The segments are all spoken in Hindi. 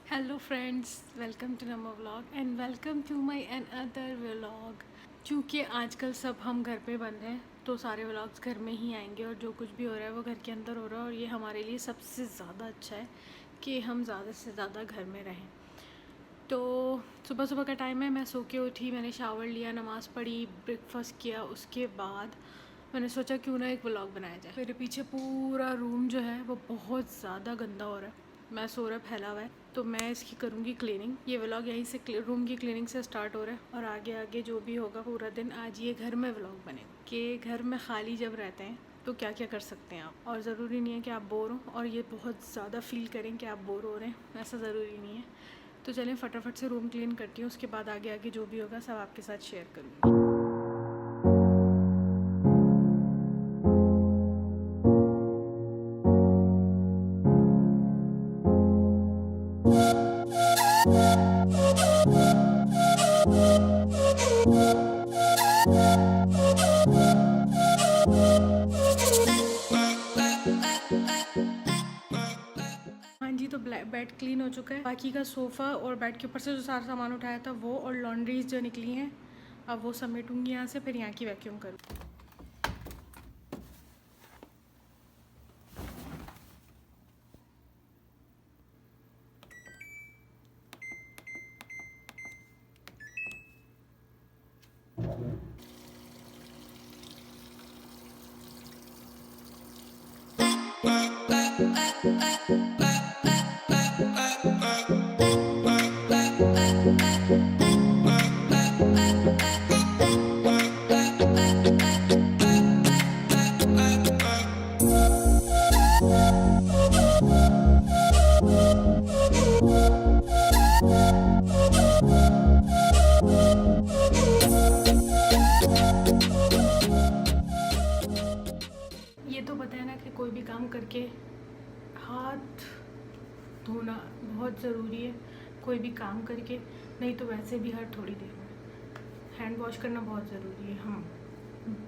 Hello friends, welcome to Namo vlog and welcome to my another vlog. क्योंकि आजकल सब हम घर पे बंद हैं तो सारे व्लॉग्स घर में ही आएंगे और जो कुछ भी हो रहा है वो घर के अंदर हो रहा है। और ये हमारे लिए सबसे ज़्यादा अच्छा है कि हम ज़्यादा से ज़्यादा घर में रहें। तो सुबह सुबह का टाइम है, मैं सो के उठी, मैंने शावर लिया, नमाज़ पढ़ी, ब्रेकफास्ट किया। उसके बाद मैंने सोचा क्यों ना एक व्लॉग बनाया जाए। मेरे पीछे पूरा रूम जो है वो बहुत ज़्यादा गंदा हो रहा है, मैं सो रहा फैला हुआ है, तो मैं इसकी करूँगी क्लीनिंग। ये व्लॉग यहीं से रूम की क्लीनिंग से स्टार्ट हो रहा है और आगे आगे जो भी होगा पूरा दिन आज ये घर में व्लॉग बने कि घर में खाली जब रहते हैं तो क्या क्या कर सकते हैं आप। और ज़रूरी नहीं है कि आप बोर हो और ये बहुत ज़्यादा फील करें कि आप बोर हो रहे हैं, ऐसा ज़रूरी नहीं है। तो चलें फटाफट से रूम क्लीन करती हूँ, उसके बाद आगे आगे जो भी होगा सब आपके साथ शेयर करूँगी। हाँ जी, तो बेड क्लीन हो चुका है। बाकी का सोफ़ा और बेड के ऊपर से जो सारा सामान उठाया था वो और लॉन्ड्रीज जो निकली हैं अब वो समेटूंगी यहाँ से, फिर यहाँ की वैक्यूम करूँ। ये तो पता है ना कि कोई भी काम करके हाथ धोना बहुत ज़रूरी है, कोई भी काम करके, नहीं तो वैसे भी हर थोड़ी देर में हैंड वॉश करना बहुत ज़रूरी है। हाँ,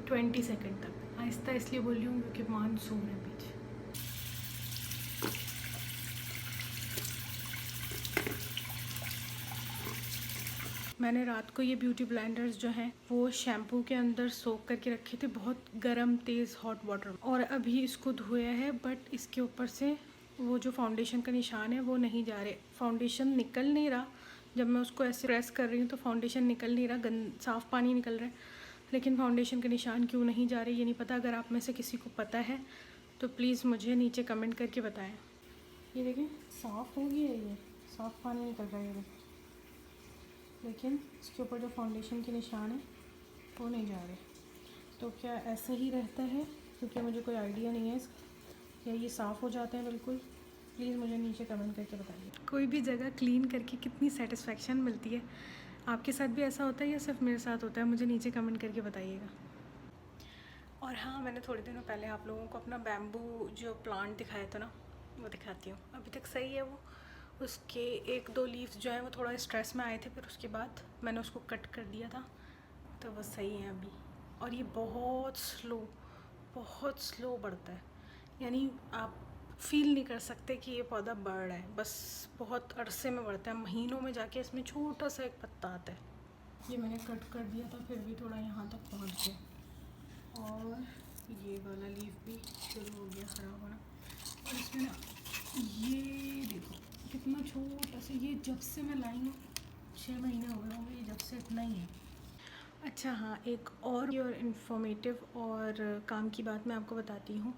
20 सेकेंड तक। आहिस्ता इसलिए बोल रही हूँ क्योंकि मानसून है पीछे। मैंने रात को ये ब्यूटी ब्लेंडर्स जो हैं वो शैम्पू के अंदर सोक करके रखे थे, बहुत गर्म तेज़ हॉट वाटर, और अभी इसको धोया है। बट इसके ऊपर से वो जो फाउंडेशन का निशान है वो नहीं जा रहे, फाउंडेशन निकल नहीं रहा। जब मैं उसको ऐसे प्रेस कर रही हूँ तो फाउंडेशन निकल नहीं रहा, साफ़ पानी निकल रहा है, लेकिन फाउंडेशन के निशान क्यों नहीं जा रहे ये नहीं पता। अगर आप में से किसी को पता है तो प्लीज़ मुझे नीचे कमेंट करके बताएं। ये देखें, साफ़ हो गया है, ये साफ़ पानी निकल रहा है ये देखें, लेकिन इसके ऊपर जो फाउंडेशन के निशान है वो नहीं जा रहे। तो क्या ऐसा ही रहता है, क्योंकि मुझे कोई आइडिया नहीं है इसका, या ये साफ़ हो जाते हैं बिल्कुल? प्लीज़ मुझे नीचे कमेंट करके बताइए। कोई भी जगह क्लीन करके कितनी सेटिस्फेक्शन मिलती है, आपके साथ भी ऐसा होता है या सिर्फ मेरे साथ होता है? मुझे नीचे कमेंट करके बताइएगा। और हाँ, मैंने थोड़े दिनों पहले आप लोगों को अपना बैम्बू जो प्लांट दिखाया था ना, वो दिखाती हूँ। अभी तक सही है वो, उसके एक दो लीव्स जो हैं वो थोड़ा स्ट्रेस में आए थे, फिर उसके बाद मैंने उसको कट कर दिया था, तो वो सही है अभी। और ये बहुत स्लो बढ़ता है, यानी आप फील नहीं कर सकते कि ये पौधा बढ़ रहा है, बस बहुत अरसे में बढ़ता है, महीनों में जाके इसमें छोटा सा एक पत्ता आता है। ये मैंने कट कर दिया था, फिर भी थोड़ा यहाँ तक पहुँच गया, और ये वाला लीफ भी शुरू हो गया ख़राब होना। और इसमें ना ये देखो कितना छोटा सा, ये जब से मैं लाई हूँ 6 महीने हो गए होंगे, ये जब से इतना ही है। अच्छा हाँ, एक और इन्फॉर्मेटिव और काम की बात मैं आपको बताती हूँ।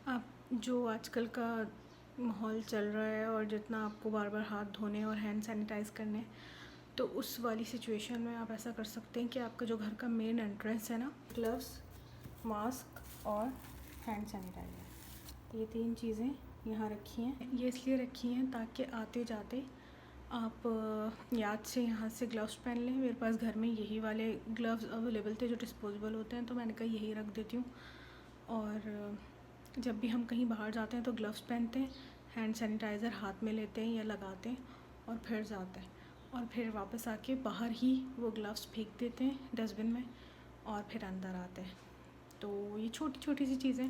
आप जो आजकल का माहौल चल रहा है और जितना आपको बार बार हाथ धोने और हैंड सैनिटाइज़ करने, तो उस वाली सिचुएशन में आप ऐसा कर सकते हैं कि आपका जो घर का मेन एंट्रेंस है ना, ग्लव्स, मास्क और हैंड सैनिटाइज़र, ये 3 चीज़ें यहाँ रखी हैं। ये इसलिए रखी हैं ताकि आते जाते आप याद से यहाँ से ग्लव्स पहन लें। मेरे पास घर में यही वाले ग्लव्स अवेलेबल थे जो डिस्पोजेबल होते हैं, तो मैंने कहा यही रख देती हूँ। और जब भी हम कहीं बाहर जाते हैं तो ग्लव्स पहनते हैं, हैंड सैनिटाइज़र हाथ में लेते हैं या लगाते हैं और फिर जाते हैं, और फिर वापस आके बाहर ही वो ग्लव्स फेंक देते हैं डस्टबिन में और फिर अंदर आते हैं। तो ये छोटी छोटी सी चीज़ें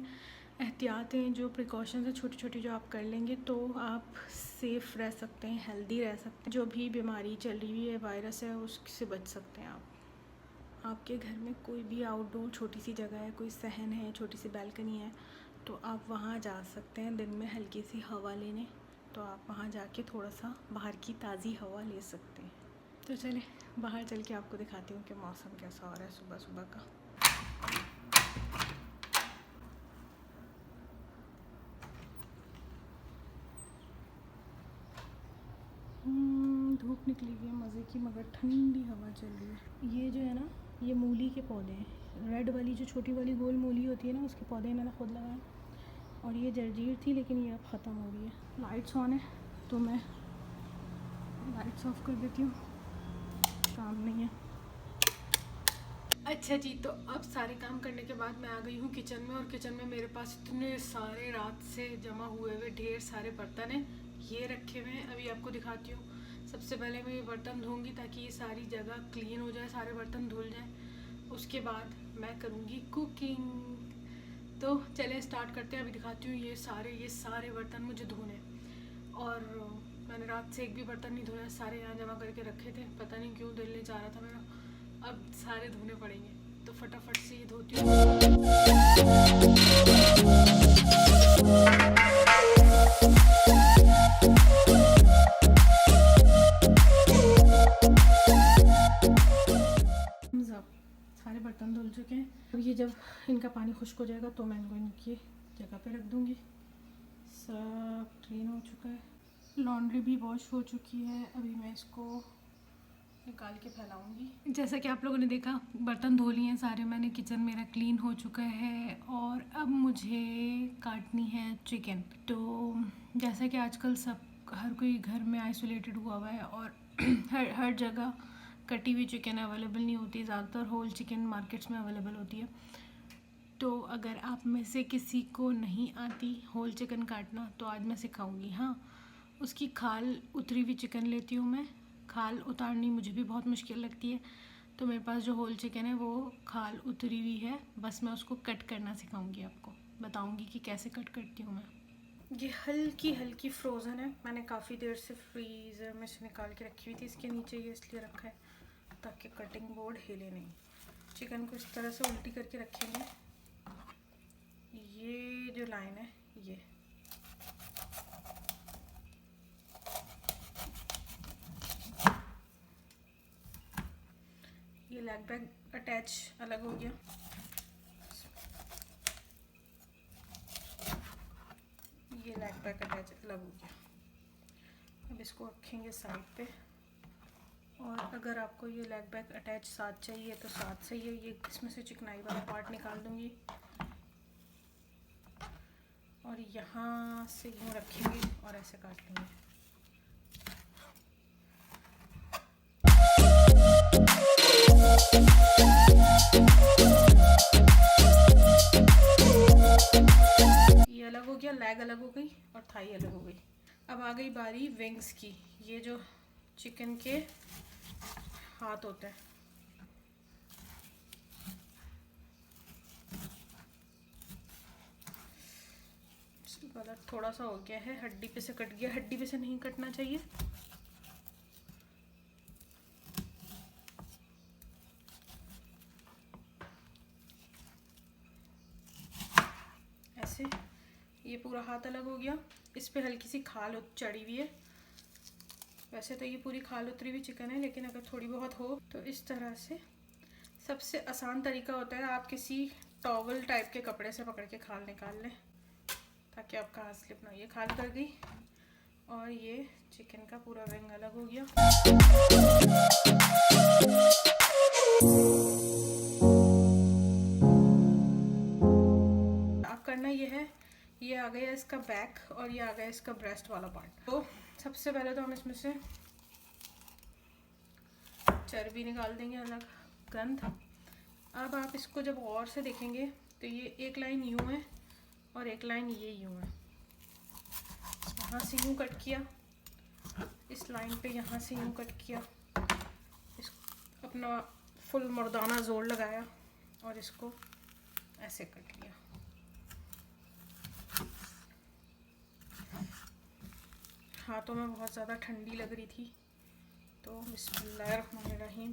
एहतियातें, जो प्रिकॉशंस हैं छोटी छोटी, जो आप कर लेंगे तो आप सेफ़ रह सकते हैं, हेल्दी रह सकते हैं। जो भी बीमारी चल रही है, वायरस है, उससे बच सकते हैं आप। आपके घर में कोई भी आउटडोर छोटी सी जगह है, कोई सहन है, छोटी सी बालकनी है, तो आप वहाँ जा सकते हैं दिन में हल्की सी हवा लेने। तो आप वहाँ जाके थोड़ा सा बाहर की ताज़ी हवा ले सकते हैं। तो चलें बाहर चल के आपको दिखाती हूँ कि मौसम कैसा हो रहा है सुबह सुबह का। धूप निकली हुई है मज़े की, मगर ठंडी हवा चल रही है। ये जो है ना, ये मूली के पौधे हैं। रेड वाली जो छोटी वाली गोल मूली होती है ना, उसके पौधे इन्होंने खुद लगाए। और ये जर्जीर थी, लेकिन ये अब ख़त्म हो रही है। लाइट्स ऑन है तो मैं लाइट्स ऑफ कर देती हूँ, काम नहीं है। अच्छा जी, तो अब सारे काम करने के बाद मैं आ गई हूँ किचन में। और किचन में मेरे पास इतने सारे रात से जमा हुए हुए ढेर सारे बर्तन हैं, ये रखे हुए हैं। अभी आपको दिखाती हूँ। सबसे पहले मैं ये बर्तन धोऊंगी ताकि ये सारी जगह क्लीन हो जाए, सारे बर्तन धुल जाएं। उसके बाद मैं करूँगी कुकिंग। तो चलें स्टार्ट करते हैं। अभी दिखाती हूँ ये सारे बर्तन मुझे धोने। और मैंने रात से एक भी बर्तन नहीं धोया, सारे यहाँ जमा करके रखे थे, पता नहीं क्यों दिल नहीं चाह रहा था मेरा। अब सारे धोने पड़ेंगे, तो फटाफट से ये धोती हूँ। सारे बर्तन धुल चुके हैं। अब ये जब इनका पानी खुश्क हो जाएगा तो मैं इनको इनकी जगह पे रख दूँगी। सब क्लीन हो चुका है, लॉन्ड्री भी वॉश हो चुकी है। अभी मैं इसको निकाल के फैलाऊंगी। जैसा कि आप लोगों ने देखा, बर्तन धो लिए हैं सारे मैंने, किचन मेरा क्लीन हो चुका है। और अब मुझे काटनी है चिकन। तो जैसा कि आजकल हर कोई घर में आइसोलेटेड हुआ है और हर जगह कटी हुई चिकन अवेलेबल नहीं होती। ज़्यादातर होल चिकन मार्केट्स में अवेलेबल होती है। तो अगर आप में से किसी को नहीं आती होल चिकन काटना, तो आज मैं सिखाऊंगी। हाँ, उसकी खाल उतरी हुई चिकन लेती हूँ मैं। खाल उतारनी मुझे भी बहुत मुश्किल लगती है, तो मेरे पास जो होल चिकन है वो खाल उतरी हुई है। बस मैं उसको कट करना सिखाऊंगी, आपको बताऊंगी कि कैसे कट करती हूँ मैं। ये हल्की हल्की फ्रोज़न है, मैंने काफ़ी देर से फ्रीज़र में से निकाल के रखी हुई थी। इसके नीचे ये इसलिए रखा है ताकि कटिंग बोर्ड हिले नहीं। चिकन को इस तरह से उल्टी करके रखेंगे। ये जो लाइन है, ये लेग बैग अटैच अलग हो गया। ये लेग बैग अटैच अलग हो गया। अब इसको रखेंगे साइड पे। और अगर आपको ये लेग बैग अटैच साथ चाहिए तो साथ सही है। ये इसमें से चिकनाई वाला पार्ट निकाल दूंगी और यहाँ से यूँ रखेंगे और ऐसे काट लेंगे। ये अलग हो गया, लेग अलग हो गई और थाई अलग हो गई। अब आ गई बारी विंग्स की। ये जो चिकन के हाथ होते हैं, गलत थोड़ा सा हो गया है, हड्डी पे से कट गया। हड्डी पे से नहीं कटना चाहिए। ऐसे ये पूरा हाथ अलग हो गया। इस पे हल्की सी खाल चढ़ी हुई है। वैसे तो ये पूरी खाल उतरी हुई चिकन है, लेकिन अगर थोड़ी बहुत हो तो इस तरह से। सबसे आसान तरीका होता है आप किसी टॉवल टाइप के कपड़े से पकड़ के खाल निकाल लें ताकि आपका हाथ स्लिप ना। ये खाल कर गई और ये चिकन का पूरा विंग अलग हो गया। अब करना ये है, ये आ गया इसका बैक और ये आ गया इसका ब्रेस्ट वाला पार्ट। तो सबसे पहले तो हम इसमें से चर्बी निकाल देंगे, अलग गंध। अब आप इसको जब गौर से देखेंगे तो ये एक लाइन यूँ है और एक लाइन ये यूँ है। यहाँ से यूँ कट किया, इस लाइन पे यहाँ से यूँ कट किया, इस अपना फुल मर्दाना जोर लगाया और इसको ऐसे कट किया। हाथों में बहुत ज़्यादा ठंडी लग रही थी, तो बिस्मिल्लाहिर्रहमानिर्रहीम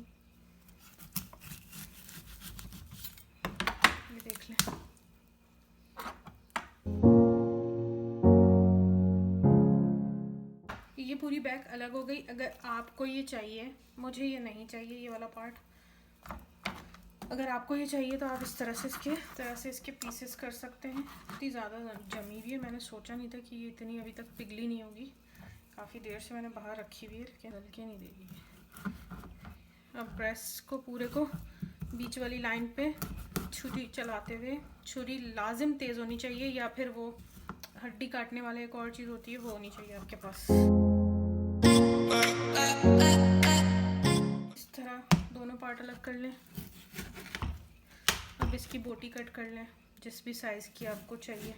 ये देख लें। ये पूरी बैग अलग हो गई। अगर आपको ये चाहिए, मुझे ये नहीं चाहिए ये वाला पार्ट, अगर आपको ये चाहिए तो आप इस तरह से इसके पीसेस कर सकते हैं। इतनी ज़्यादा जमी हुई है, मैंने सोचा नहीं था कि ये इतनी अभी तक पिघली नहीं होगी। काफ़ी देर से मैंने बाहर रखी हुई है, लेकिन हल्के नहीं देगी। अब ब्रेस्ट को पूरे को बीच वाली लाइन पे छुरी चलाते हुए, छुरी लाजिम तेज़ होनी चाहिए, या फिर वो हड्डी काटने वाले एक और चीज़ होती है वो होनी चाहिए आपके पास। इस तरह दोनों पार्ट अलग कर लें। अब इसकी बोटी कट कर लें जिस भी साइज़ की आपको चाहिए।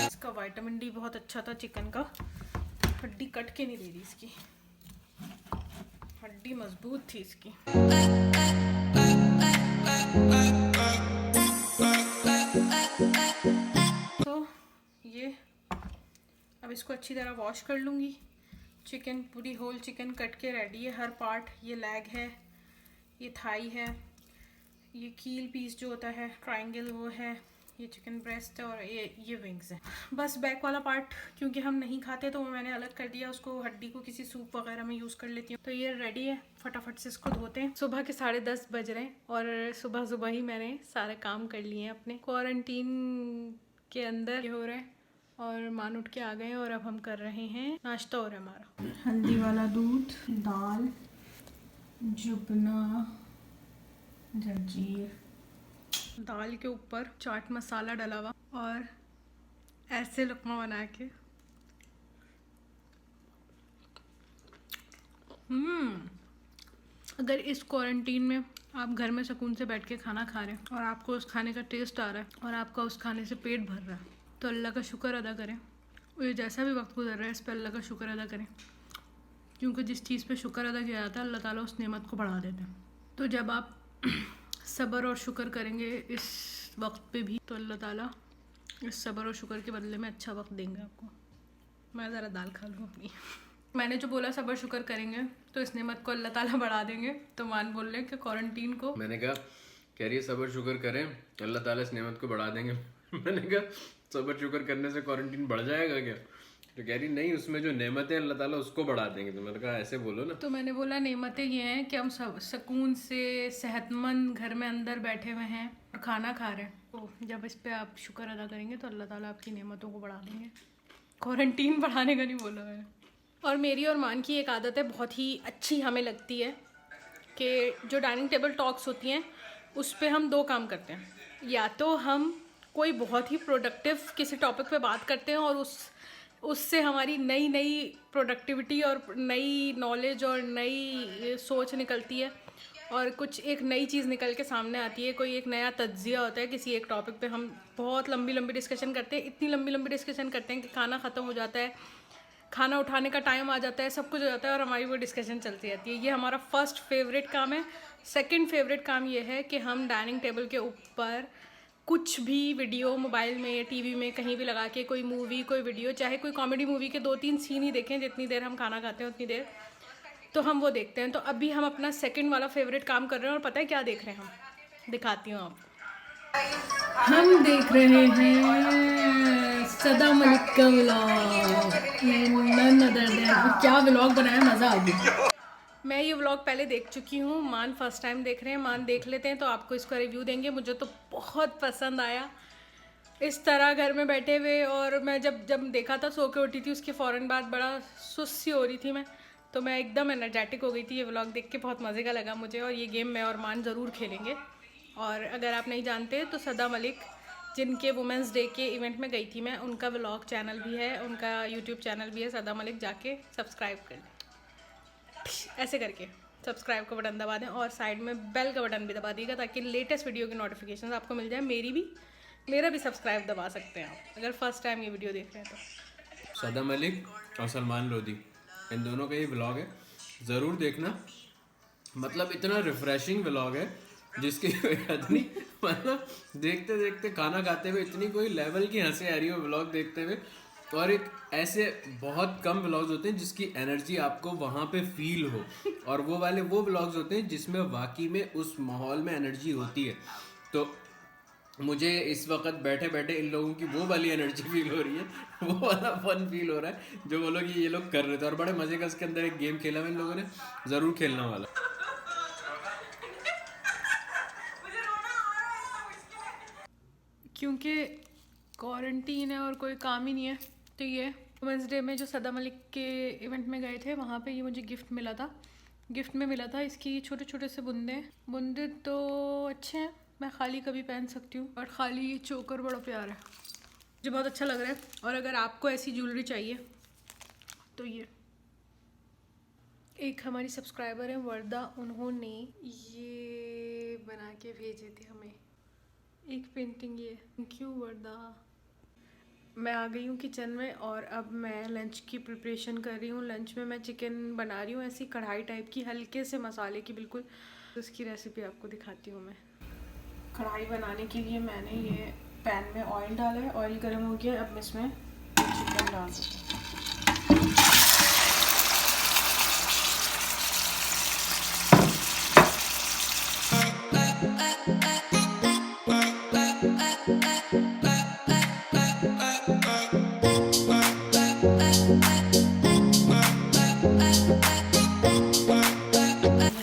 इसका विटामिन डी बहुत अच्छा था चिकन का, हड्डी कट के नहीं दे रही, इसकी हड्डी मजबूत थी इसकी। तो ये अब इसको अच्छी तरह वॉश कर लूँगी। चिकन पूरी होल चिकन कट के रेडी है, हर पार्ट। ये लेग है, ये थाई है, ये कील पीस जो होता है ट्रायंगल वो है, ये चिकन ब्रेस्ट है, और ये विंग्स है। बस बैक वाला पार्ट क्योंकि हम नहीं खाते तो मैंने अलग कर दिया उसको, हड्डी को किसी सूप वगैरह में यूज़ कर लेती हूँ। तो ये रेडी है, फटाफट से इसको धोते हैं। सुबह के 10:30 बज रहे हैं और सुबह ही मैंने सारे काम कर लिए हैं अपने। क्वारंटीन के अंदर हो रहे हैं और मान उठ के आ गए और अब हम कर रहे हैं नाश्ता। हो रहा है हमारा हल्दी वाला दूध, दाल, जुगना, जंजीर, दाल के ऊपर चाट मसाला डला हुआ, और ऐसे लुकमा बना के अगर इस क्वारंटीन में आप घर में सुकून से बैठ के खाना खा रहे हैं और आपको उस खाने का टेस्ट आ रहा है और आपका उस खाने से पेट भर रहा है, तो अल्लाह का शुक्र अदा करें। और ये जैसा भी वक्त गुजर रहा है इस पर अल्लाह का शुक्र अदा करें, क्योंकि जिस चीज़ पे शुक्र अदा किया जाता है अल्लाह ताला उस नेमत को बढ़ा देते हैं। तो जब आप सब्र और शुक्र करेंगे इस वक्त पे भी, तो अल्लाह ताला इस सब्र और शुक्र के बदले में अच्छा वक्त देंगे आपको। मैं ज़रा दाल खा लूँ अपनी। मैंने जो बोला सब्र शुक्र करेंगे तो इस नेमत को अल्लाह ताला बढ़ा देंगे। तो मान बोल रहे हैं कि क्वारंटीन को, मैंने कहा कह रही है सब्र शुक्र करें अल्लाह ताला इस नेमत को बढ़ा देंगे। मैंने कहा सब्र शुक्र करने से क्वारंटीन बढ़ जाएगा क्या? तो कह रही नहीं, उसमें जो नेमतें अल्लाह ताला उसको बढ़ा देंगे। तो मैंने कहा ऐसे बोलो ना। तो मैंने बोला नेमतें ये हैं कि हम सब सुकून से सेहतमंद घर में अंदर बैठे हुए हैं और खाना खा रहे हैं। तो जब इस पे आप शुक्र अदा करेंगे तो अल्लाह ताला आपकी नेमतों को बढ़ा देंगे। क्वारंटीन बढ़ाने का नहीं बोला मैंने। और मेरी और मान की एक आदत है, बहुत ही अच्छी हमें लगती है, कि जो डाइनिंग टेबल टॉक्स होती हैं उस पे हम दो काम करते हैं। या तो हम कोई बहुत ही प्रोडक्टिव किसी टॉपिक पे बात करते हैं और उससे हमारी नई प्रोडक्टिविटी और नई नॉलेज और नई सोच निकलती है और कुछ एक नई चीज़ निकल के सामने आती है, कोई एक नया तज्जिया होता है किसी एक टॉपिक पे। हम बहुत लंबी डिस्कशन करते हैं, इतनी लंबी डिस्कशन करते हैं कि खाना ख़त्म हो जाता है, खाना उठाने का टाइम आ जाता है, सब कुछ हो जाता है और हमारी वो डिस्कशन चलती रहती है। ये हमारा फर्स्ट फेवरेट काम है। सेकंड फेवरेट काम ये है कि हम डाइनिंग टेबल के ऊपर कुछ भी वीडियो मोबाइल में, टीवी में, कहीं भी लगा के कोई मूवी, कोई वीडियो, चाहे कोई कॉमेडी मूवी के 2-3 सीन ही देखें, जितनी देर हम खाना खाते हैं उतनी देर, तो हम वो देखते हैं। तो अभी हम अपना सेकंड वाला फेवरेट काम कर रहे हैं और पता है क्या देख रहे हैं हम? दिखाती हूँ आपको। हम देख रहे हैं सदा मलिक का व्लॉग। क्या व्लॉग बनाया, मज़ा आ गया। मैं ये व्लॉग पहले देख चुकी हूँ, मान फर्स्ट टाइम देख रहे हैं। मान देख लेते हैं तो आपको इसका रिव्यू देंगे। मुझे तो बहुत पसंद आया इस तरह घर में बैठे हुए। और मैं जब देखा था, सो के उठी थी, उसके फ़ौरन बाद बड़ा सुस्ती हो रही थी मैं, तो मैं एकदम एनर्जेटिक हो गई थी। ये व्लॉग देख के बहुत मज़े का लगा मुझे, और ये गेम मैं और मान ज़रूर खेलेंगे। और अगर आप नहीं जानते तो सदा मलिक, जिनके वुमेंस डे के इवेंट में गई थी मैं, उनका व्लॉग चैनल भी है, उनका यूट्यूब चैनल भी है सदा मलिक, जाके सब्सक्राइब कर लें। ऐसे करके सब्सक्राइब का बटन दबा दें और साइड में बेल का बटन भी दबा दीजिएगा ताकि लेटेस्ट वीडियो की नोटिफिकेशन आपको मिल जाए। मेरा भी सब्सक्राइब दबा सकते हैं आप अगर फर्स्ट टाइम ये वीडियो देख रहे हैं तो। सदा मलिक और सलमान लोधी, इन दोनों का ये व्लॉग है, ज़रूर देखना। मतलब इतना रिफ्रेशिंग व्लॉग है जिसकी इतनी मतलब देखते देखते खाना खाते हुए इतनी कोई लेवल की हंसी आ रही हो व्लॉग देखते हुए। और एक ऐसे बहुत कम व्लॉग्स होते हैं जिसकी एनर्जी आपको वहाँ पे फील हो, और वो वाले वो व्लॉग्स होते हैं जिसमें वाकई में उस माहौल में एनर्जी होती है। तो मुझे इस वक्त बैठे बैठे इन लोगों की वो वाली एनर्जी फील हो रही है, वो वाला फन फील हो रहा है जो वो लोग ये लोग कर रहे थे। और बड़े मजे का इसके अंदर एक गेम खेला है इन लोगों ने, ज़रूर खेलने वाला। क्योंकि क्वारंटीन है और कोई काम ही नहीं है, तो ये वुमेंस डे में जो सदा मलिक के इवेंट में गए थे वहाँ पे ये मुझे गिफ्ट मिला था। गिफ्ट में मिला था इसकी छोटे छोटे से बुंदे तो अच्छे हैं, मैं खाली कभी पहन सकती हूँ, और खाली ये चोकर बड़ा प्यारा है, मुझे बहुत अच्छा लग रहा है। और अगर आपको ऐसी ज्वेलरी चाहिए तो ये एक हमारी सब्सक्राइबर है वर्दा, उन्होंने ये बना के भेजे थे हमें एक पेंटिंग। ये थैंक यू वर्दा। मैं आ गई हूँ किचन में और अब मैं लंच की प्रिपरेशन कर रही हूँ। लंच में मैं चिकन बना रही हूँ, ऐसी कढ़ाई टाइप की, हल्के से मसाले की बिल्कुल। तो उसकी रेसिपी आपको दिखाती हूँ मैं। कढ़ाई बनाने के लिए मैंने ये पैन में ऑयल डाला है, ऑयल गर्म हो गया, अब मैं इसमें चिकन डाल दूँ।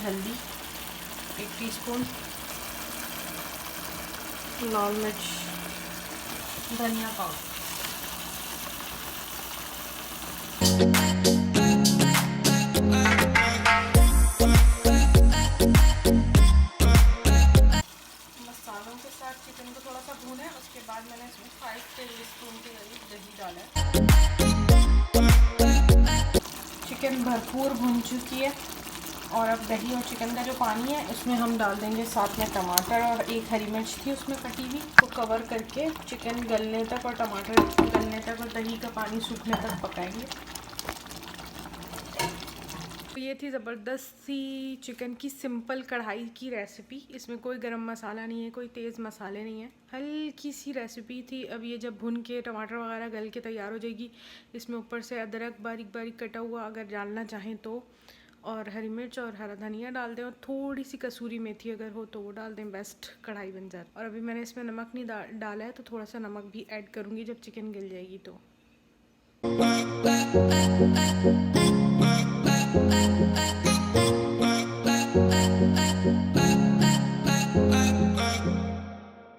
हल्दी 1 टीस्पून, लाल मिर्च, धनिया पाउडर, मसालों के साथ चिकन को थोड़ा सा भूना है। उसके बाद मैंने इसमें 5 टेबलस्पून के करीब दही डाला है। चिकन भरपूर भून चुकी है और अब दही और चिकन का जो पानी है उसमें हम डाल देंगे साथ में टमाटर, और एक हरी मिर्च थी उसमें कटी हुई, तो कवर करके चिकन गलने तक और टमाटर गलने तक और दही का पानी सूखने तक पकाएंगे। तो ये थी ज़बरदस्त सी चिकन की सिंपल कढ़ाई की रेसिपी। इसमें कोई गरम मसाला नहीं है, कोई तेज़ मसाले नहीं है, हल्की सी रेसिपी थी। अब ये जब भुन के टमाटर वगैरह गल के तैयार हो जाएगी, इसमें ऊपर से अदरक बारीक बारीक कटा हुआ अगर डालना चाहें तो, और हरी मिर्च और हरा धनिया डाल दें, और थोड़ी सी कसूरी मेथी अगर हो तो वो डाल दें, बेस्ट कढ़ाई बन जाती। और अभी मैंने इसमें नमक नहीं डाला है, तो थोड़ा सा नमक भी ऐड करूँगी जब चिकन गल जाएगी तो।